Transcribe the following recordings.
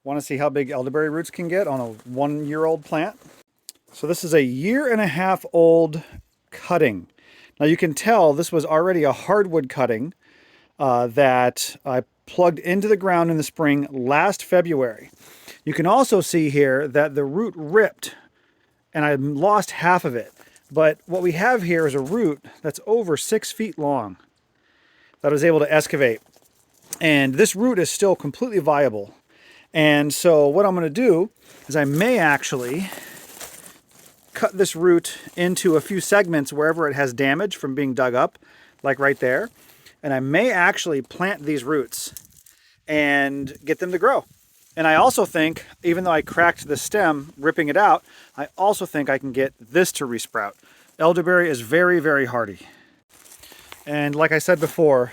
Want to see how big elderberry roots can get on a 1-year-old plant? So this is a 1.5 year old cutting. Now you can tell this was already a hardwood cutting that I plugged into the ground in the spring last February. You can also see here that the root ripped and I lost half of it. But what we have here is a root that's over 6 feet long that I was able to excavate. And this root is still completely viable. And so what I'm going to do is I may actually cut this root into a few segments wherever it has damage from being dug up, like right there. And I may actually plant these roots and get them to grow. And I also think, even though I cracked the stem, ripping it out, I also think I can get this to resprout. Elderberry is very, very hardy. And like I said before,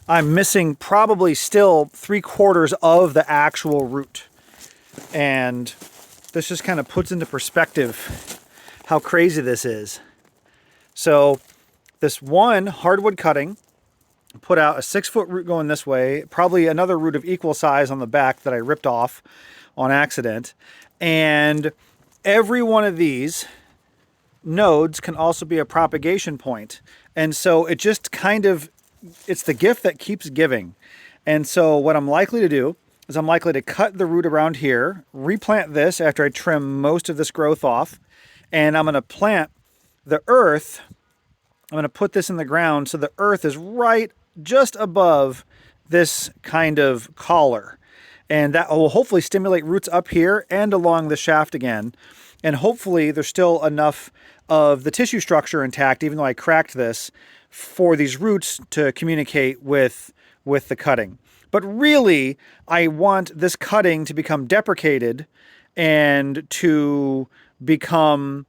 I'm missing probably still 3/4 of the actual root. And this just kind of puts into perspective how crazy this is. So this one hardwood cutting put out a 6-foot root going this way, probably another root of equal size on the back that I ripped off on accident. And every one of these nodes can also be a propagation point. And so it just kind of, it's the gift that keeps giving. And so what I'm likely to do is I'm likely to cut the root around here, replant this after I trim most of this growth off, and I'm going to plant the earth. I'm going to put this in the ground so the earth is right just above this kind of collar. And that will hopefully stimulate roots up here and along the shaft again. And hopefully there's still enough of the tissue structure intact, even though I cracked this, for these roots to communicate with the cutting. But really, I want this cutting to become deprecated and to become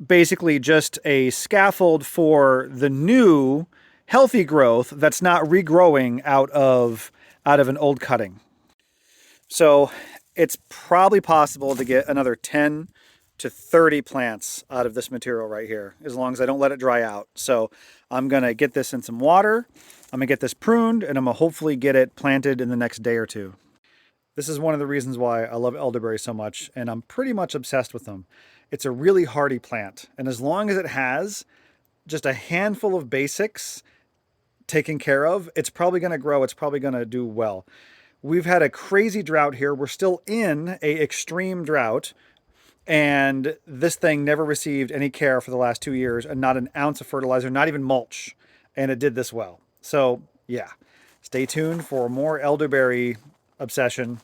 basically just a scaffold for the new healthy growth that's not regrowing out of an old cutting. So it's probably possible to get another 10 to 30 plants out of this material right here, as long as I don't let it dry out. So I'm gonna get this in some water, I'm gonna get this pruned, and I'm gonna hopefully get it planted in the next day or two. This is one of the reasons why I love elderberry so much, and I'm pretty much obsessed with them. It's a really hardy plant, and as long as it has just a handful of basics taken care of, it's probably gonna grow, it's probably gonna do well. We've had a crazy drought here. We're still in an extreme drought, and this thing never received any care for the last 2 years and not an ounce of fertilizer, not even mulch, and it did this well. So yeah, stay tuned for more elderberry obsession